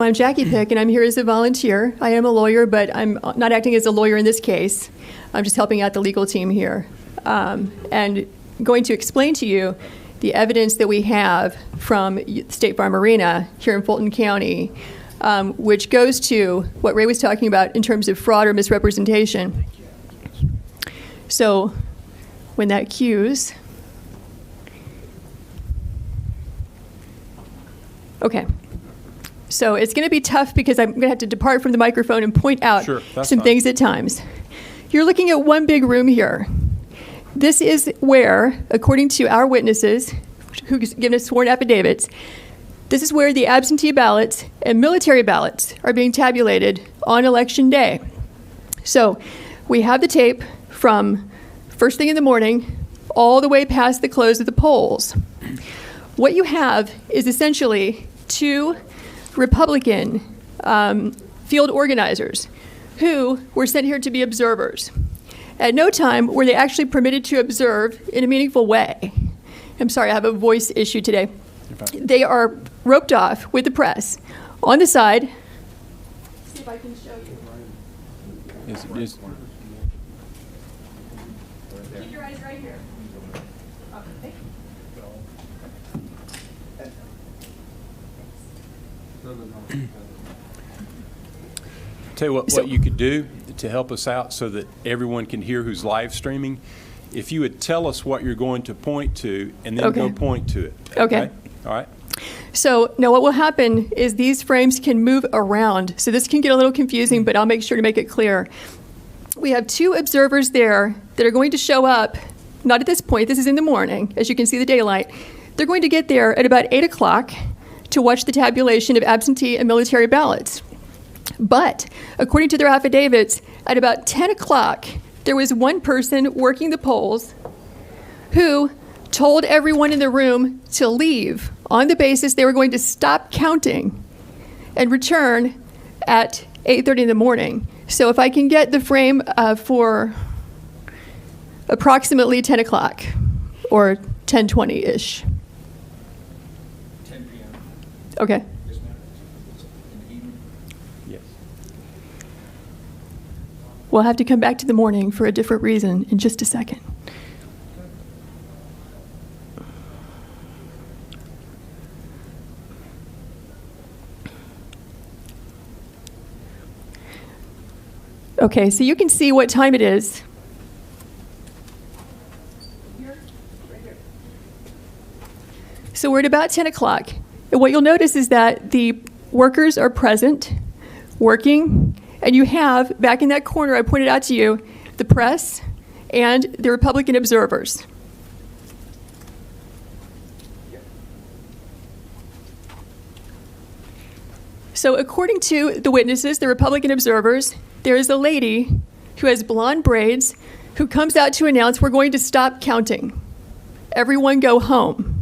I'm Jacki Pick, and I'm here as a volunteer. I am a lawyer, but I'm not acting as a lawyer in this case. I'm just helping out the legal team here. And going to explain to you the evidence that we have from State Farm Arena here in Fulton County, which goes to what Ray was talking about in terms of fraud or misrepresentation. So when that cues. Okay. So it's going to be tough because I'm going to have to depart from the microphone and point out some things at times. You're looking at one big room here. This is where, according to our witnesses, who've given us sworn affidavits, this is where the absentee ballots and military ballots are being tabulated on Election Day. So we have the tape from first thing in the morning all the way past the close of the polls. What you have is essentially two Republican field organizers who were sent here to be observers. At no time were they actually permitted to observe in a meaningful way. I'm sorry, I have a voice issue today. They are roped off with the press on the side. See if I can show you. Keep your eyes right here. Okay. Tell you what you could do to help us out so that everyone can hear who's live streaming. If you would tell us what you're going to point to and then go point to it. Okay. All right. So now what will happen is these frames can move around. So this can get a little confusing, but I'll make sure to make it clear. We have two observers there that are going to show up, not at this point, this is in the morning, as you can see the daylight. They're going to get there at about 8 o'clock to watch the tabulation of absentee and military ballots. But according to their affidavits, at about 10 o'clock, there was one person working the polls who told everyone in the room to leave on the basis they were going to stop counting and return at 8:30 in the morning. So if I can get the frame for approximately 10 o'clock or 10:20-ish. 10 p.m. Okay. Yes. We'll have to come back to the morning for a different reason in just a second. Okay, so you can see what time it is. So we're at about 10 o'clock. And what you'll notice is that the workers are present, working, and you have, back in that corner I pointed out to you, the press and the Republican observers. So according to the witnesses, the Republican observers, there is a lady who has blonde braids who comes out to announce we're going to stop counting. Everyone go home.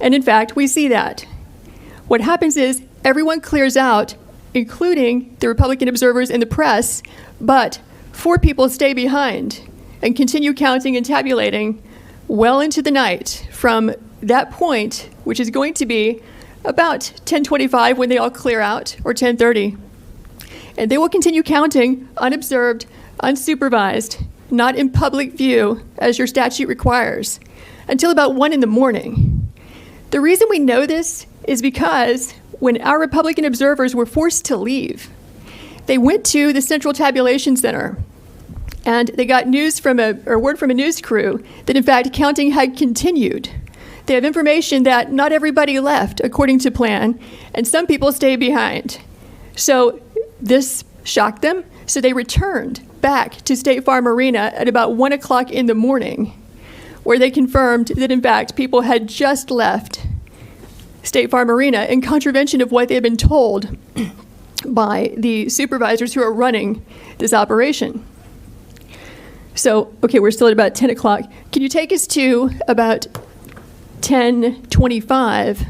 And in fact, we see that. What happens is everyone clears out, including the Republican observers and the press, but 4 people stay behind and continue counting and tabulating well into the night from that point, which is going to be about 10:25 when they all clear out, or 10:30. And they will continue counting unobserved, unsupervised, not in public view, as your statute requires, until about 1 in the morning. The reason we know this is because when our Republican observers were forced to leave, they went to the Central Tabulation Center and they got word from a news crew that in fact counting had continued. They have information that not everybody left according to plan, and some people stayed behind. So this shocked them, so they returned back to State Farm Arena at about 1 o'clock in the morning, where they confirmed that in fact people had just left State Farm Arena in contravention of what they had been told by the supervisors who are running this operation. So, okay, we're still at about 10 o'clock. Can you take us to about 10:25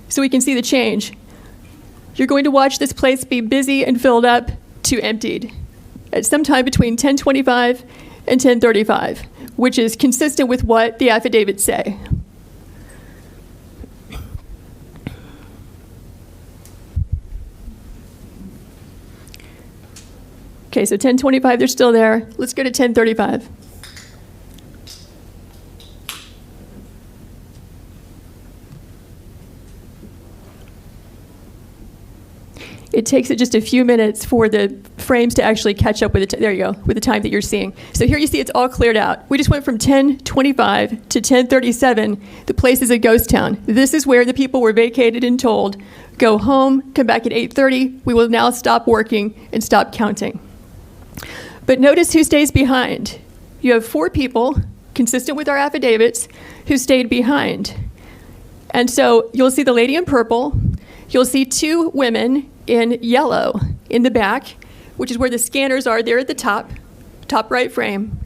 so we can see the change? You're going to watch this place be busy and filled up to emptied at some time between 10:25 and 10:35, which is consistent with what the affidavits say. Okay, so 1025, they're still there. Let's go to 1035. It takes it just a few minutes for the frames to actually catch up with there you go, with the time that you're seeing. So here you see it's all cleared out. We just went from 1025 to 1037. The place is a ghost town. This is where the people were vacated and told, go home, come back at 8:30. We will now stop working and stop counting. But notice who stays behind. You have 4 people, consistent with our affidavits, who stayed behind. And so you'll see the lady in purple. You'll see 2 women in yellow in the back, which is where the scanners are there at the top right frame.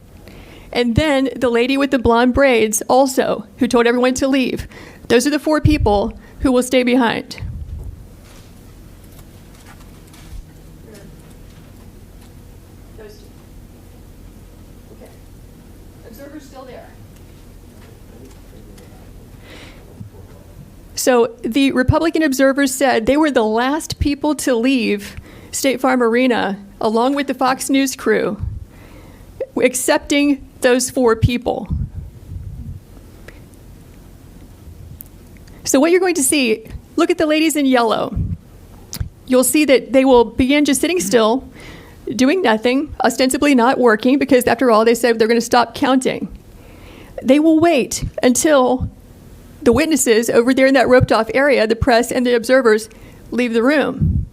And then the lady with the blonde braids also, who told everyone to leave. Those are the 4 people who will stay behind. Those 2. Okay. Observer's still there. So the Republican observers said they were the last people to leave State Farm Arena, along with the Fox News crew, accepting those 4 people. So what you're going to see, look at the ladies in yellow. You'll see that they will begin just sitting still, doing nothing, ostensibly not working, because after all, they said they're going to stop counting. They will wait until the witnesses over there in that roped off area, the press and the observers, leave the room.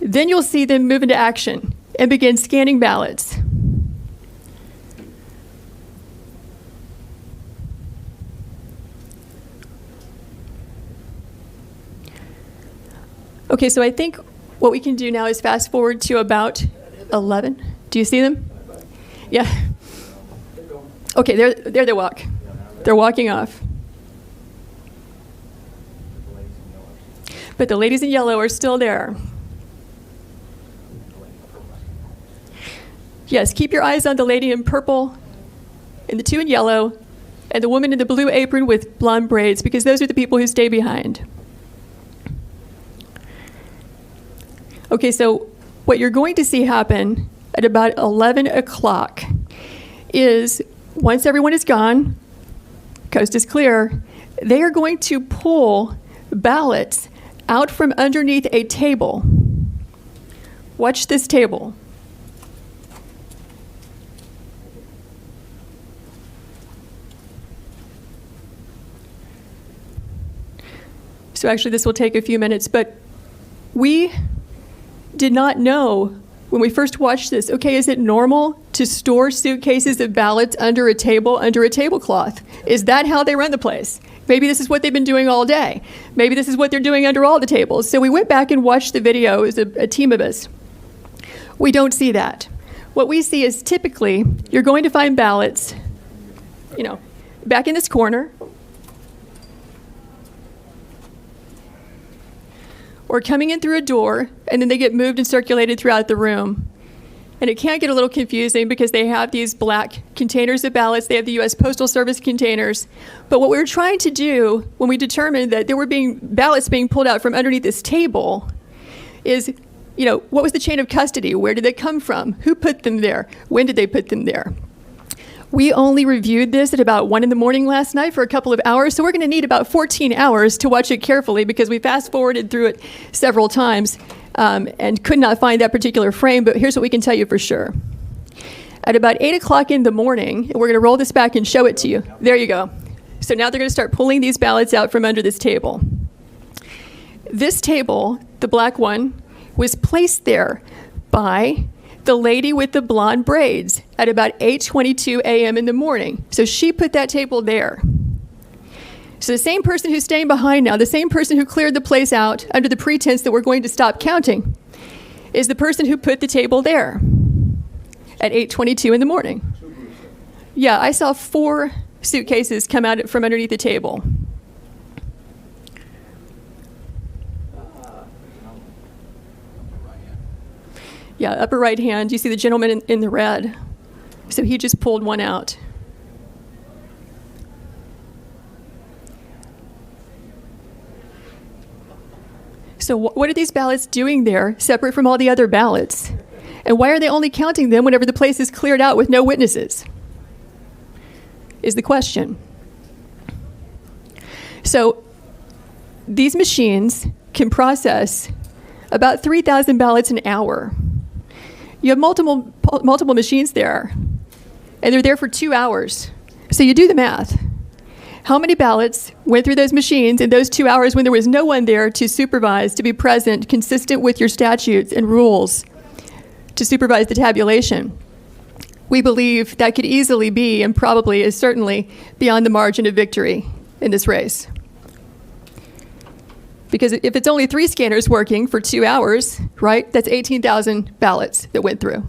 Then you'll see them move into action and begin scanning ballots. Okay, so I think what we can do now is fast forward to about 11. Do you see them? Yeah. Okay, there they walk. They're walking off. But the ladies in yellow are still there. Yes, keep your eyes on the lady in purple and the 2 in yellow and the woman in the blue apron with blonde braids, because those are the people who stay behind. Okay, so what you're going to see happen at about 11 o'clock is once everyone is gone, coast is clear, they are going to pull ballots out from underneath a table. Watch this table. So actually this will take a few minutes, but we did not know when we first watched this, okay, is it normal to store suitcases of ballots under a table, under a tablecloth? Is that how they run the place? Maybe this is what they've been doing all day. Maybe this is what they're doing under all the tables. So we went back and watched the video as a team of us. We don't see that. What we see is typically you're going to find ballots, back in this corner, or coming in through a door, and then they get moved and circulated throughout the room. And it can get a little confusing because they have these black containers of ballots. They have the U.S. Postal Service containers. But what we were trying to do when we determined that there were ballots being pulled out from underneath this table is, what was the chain of custody? Where did they come from? Who put them there? When did they put them there? We only reviewed this at about 1 a.m. last night for a couple of hours, so we're going to need about 14 hours to watch it carefully because we fast-forwarded through it several times and could not find that particular frame, but here's what we can tell you for sure. At about 8 o'clock in the morning, we're going to roll this back and show it to you. There you go. So now they're going to start pulling these ballots out from under this table. This table, the black one, was placed there by the lady with the blonde braids at about 8:22 a.m. in the morning. So she put that table there. So the same person who's staying behind now, the same person who cleared the place out under the pretense that we're going to stop counting, is the person who put the table there at 8:22 in the morning. Yeah, I saw 4 suitcases come out from underneath the table. Yeah, upper right hand, you see the gentleman in the red. So he just pulled one out. So what are these ballots doing there, separate from all the other ballots? And why are they only counting them whenever the place is cleared out with no witnesses? Is the question. So these machines can process about 3,000 ballots an hour. You have multiple machines there, and they're there for 2 hours. So you do the math. How many ballots went through those machines in those 2 hours when there was no one there to supervise, to be present, consistent with your statutes and rules, to supervise the tabulation? We believe that could easily be, and probably is certainly, beyond the margin of victory in this race. Because if it's only 3 scanners working for 2 hours, right, that's 18,000 ballots that went through.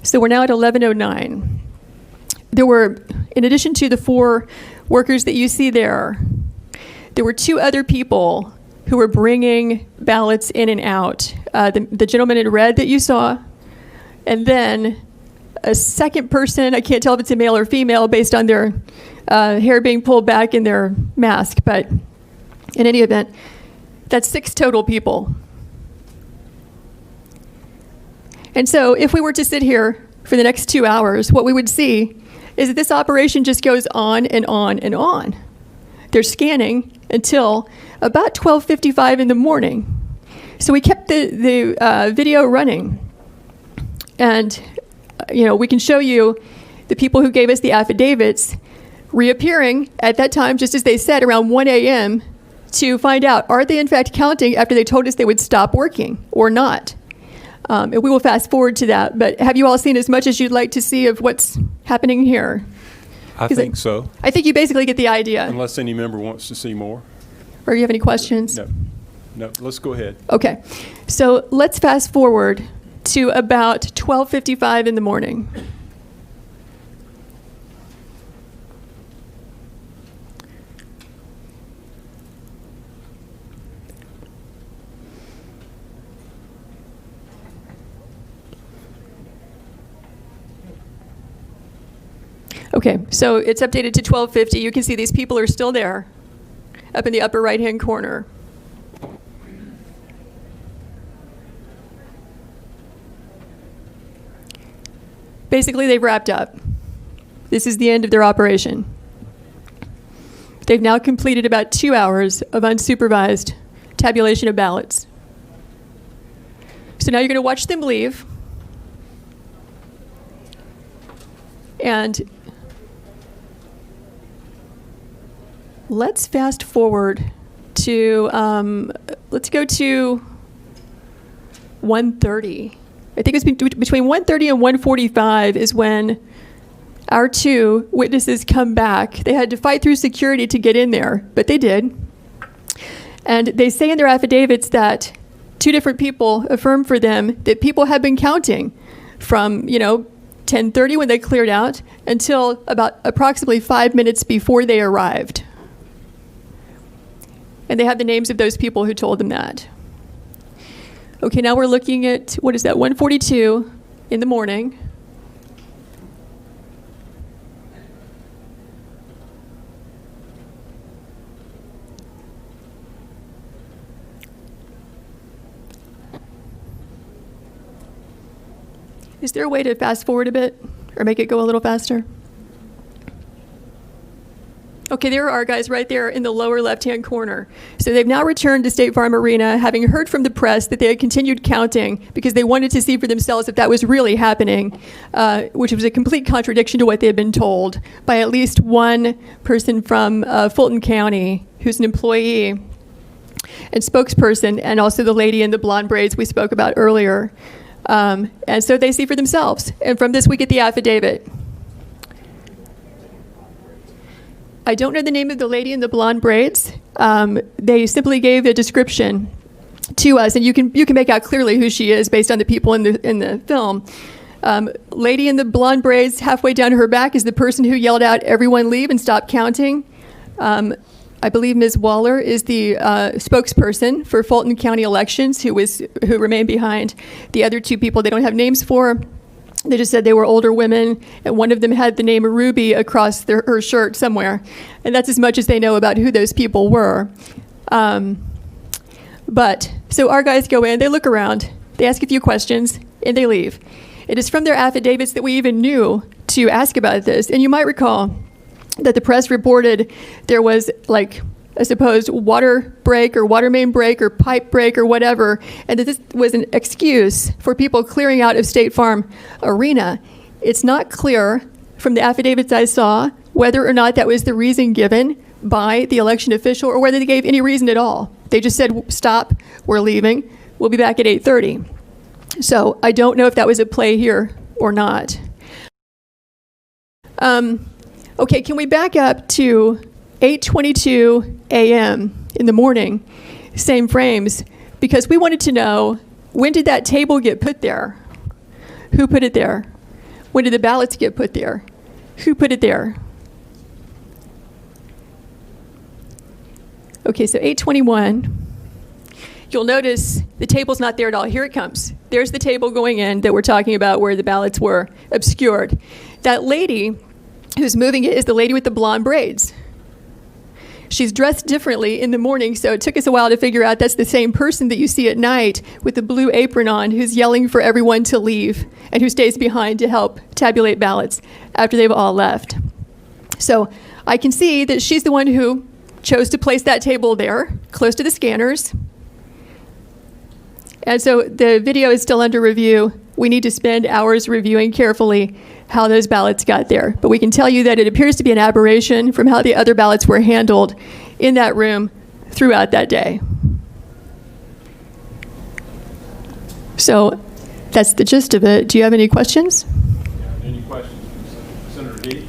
So we're now at 11:09. There were, in addition to the 4 workers that you see there were 2 other people who were bringing ballots in and out. The gentleman in red that you saw, and then a second person. I can't tell if it's a male or female based on their hair being pulled back in their mask, but in any event, that's 6 total people. And so if we were to sit here for the next 2 hours, what we would see is that this operation just goes on and on and on. They're scanning until about 12:55 in the morning. So we kept the video running. And, we can show you the people who gave us the affidavits reappearing at that time, just as they said, around 1 a.m. to find out, are they in fact counting after they told us they would stop working or not? And we will fast forward to that. But have you all seen as much as you'd like to see of what's happening here? I think so. I think you basically get the idea. Unless any member wants to see more. Or you have any questions? No, let's go ahead. Okay. So let's fast forward to about 12:55 in the morning. Okay, so it's updated to 12:50. You can see these people are still there, up in the upper right-hand corner. Basically, they've wrapped up. This is the end of their operation. They've now completed about 2 hours of unsupervised tabulation of ballots. So now you're going to watch them leave. And let's fast forward to, let's go to 1:30. I think it's between 1:30 and 1:45 is when our 2 witnesses come back. They had to fight through security to get in there, but they did. And they say in their affidavits that 2 different people affirmed for them that people had been counting from, 10:30 when they cleared out until about approximately 5 minutes before they arrived. And they have the names of those people who told them that. Okay, now we're looking at, 1:42 in the morning. Is there a way to fast forward a bit or make it go a little faster? Okay, there are guys right there in the lower left-hand corner. So they've now returned to State Farm Arena, having heard from the press that they had continued counting because they wanted to see for themselves if that was really happening, which was a complete contradiction to what they had been told by at least one person from Fulton County who's an employee and spokesperson, and also the lady in the blonde braids we spoke about earlier. And so they see for themselves. And from this, we get the affidavit. I don't know the name of the lady in the blonde braids. They simply gave a description to us, and you can make out clearly who she is based on the people in the film. Lady in the blonde braids, halfway down her back, is the person who yelled out, "Everyone leave and stop counting." I believe Ms. Waller is the spokesperson for Fulton County Elections, who remained behind the other 2 people they don't have names for. They just said they were older women, and one of them had the name Ruby across her shirt somewhere. And that's as much as they know about who those people were. So our guys go in, they look around, they ask a few questions, and they leave. It is from their affidavits that we even knew to ask about this. And you might recall that the press reported there was like a supposed water break or water main break or pipe break or whatever, and that this was an excuse for people clearing out of State Farm Arena. It's not clear from the affidavits I saw whether or not that was the reason given by the election official or whether they gave any reason at all. They just said, stop, we're leaving, we'll be back at 8:30. So I don't know if that was at play here or not. Okay, can we back up to 8:22 a.m. in the morning, same frames, because we wanted to know, when did that table get put there? Who put it there? When did the ballots get put there? Who put it there? Okay, so 8:21. You'll notice the table's not there at all. Here it comes. There's the table going in that we're talking about where the ballots were obscured. That lady who's moving it is the lady with the blonde braids. She's dressed differently in the morning, so it took us a while to figure out that's the same person that you see at night with the blue apron on who's yelling for everyone to leave and who stays behind to help tabulate ballots after they've all left. So I can see that she's the one who chose to place that table there, close to the scanners. And so the video is still under review. We need to spend hours reviewing carefully how those ballots got there. But we can tell you that it appears to be an aberration from how the other ballots were handled in that room throughout that day. So that's the gist of it. Do you have any questions? Any questions, Senator Heath?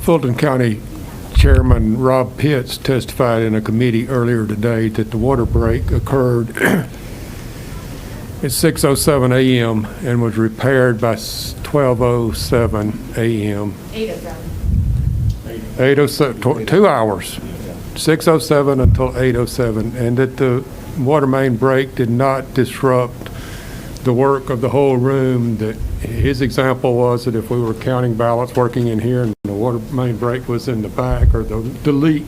Fulton County Chairman Rob Pitts testified in a committee earlier today that the water break occurred at 6:07 a.m. and was repaired by 12:07 a.m. 8:07, 2 hours, 6:07 until 8:07, and that the water main break did not disrupt the work of the whole room. That his example was that if we were counting ballots working in here and the water main break was in the back, or the leak,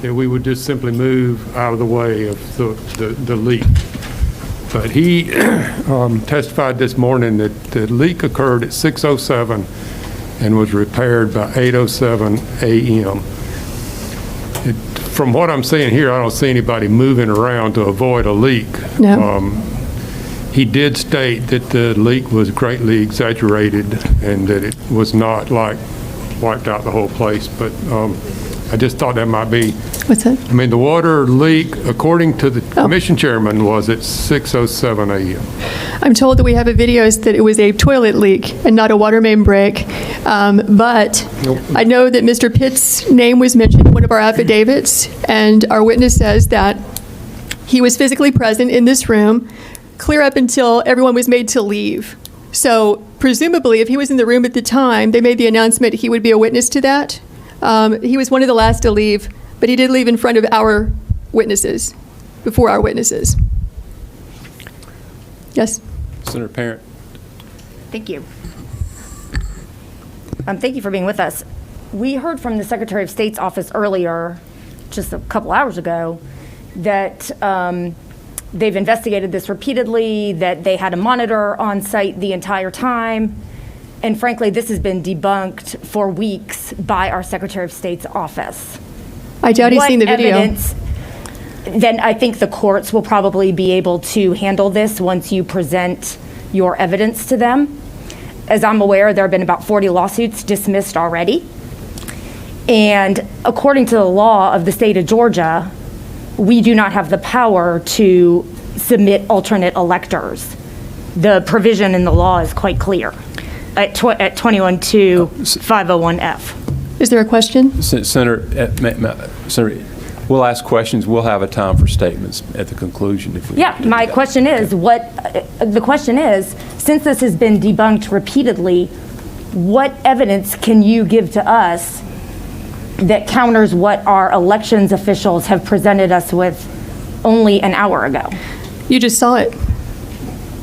that we would just simply move out of the way of the leak. But he testified this morning that the leak occurred at 6:07 and was repaired by 8:07 a.m. From what I'm seeing here, I don't see anybody moving around to avoid a leak. No. He did state that the leak was greatly exaggerated and that it was not like wiped out the whole place, but I just thought that might be. What's that? I mean, the water leak, according to the commission chairman, was at 6:07 a.m. I'm told that we have a video that it was a toilet leak and not a water main break. But Nope. I know that Mr. Pitt's name was mentioned in one of our affidavits, and our witness says that he was physically present in this room clear up until everyone was made to leave. So presumably, if he was in the room at the time, they made the announcement he would be a witness to that. He was one of the last to leave, but he did leave in front of our witnesses, before our witnesses. Yes? Senator Parent. Thank you. Thank you for being with us. We heard from the Secretary of State's office earlier, just a couple hours ago, that they've investigated this repeatedly, that they had a monitor on site the entire time. And frankly, this has been debunked for weeks by our Secretary of State's office. I doubt he's seen the video. Evidence, then I think the courts will probably be able to handle this once you present your evidence to them. As I'm aware, there have been about 40 lawsuits dismissed already. And according to the law of the state of Georgia, we do not have the power to submit alternate electors. The provision in the law is quite clear at 21-501F. Is there a question? Senator, we'll ask questions. We'll have a time for statements at the conclusion. If we Yeah, my question is, since this has been debunked repeatedly, what evidence can you give to us that counters what our elections officials have presented us with only an hour ago. You just saw it.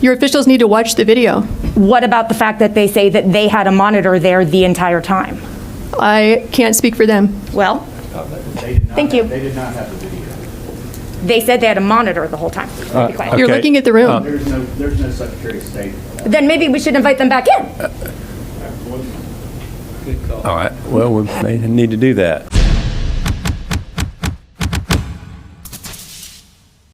Your officials need to watch the video. What about the fact that they say that they had a monitor there the entire time? I can't speak for them. Well, thank you. They did not have the video. They said they had a monitor the whole time. Be quiet. You're Okay. looking at the room. There's no Secretary of State. Then maybe we should invite them back in. All right, well, we may need to do that.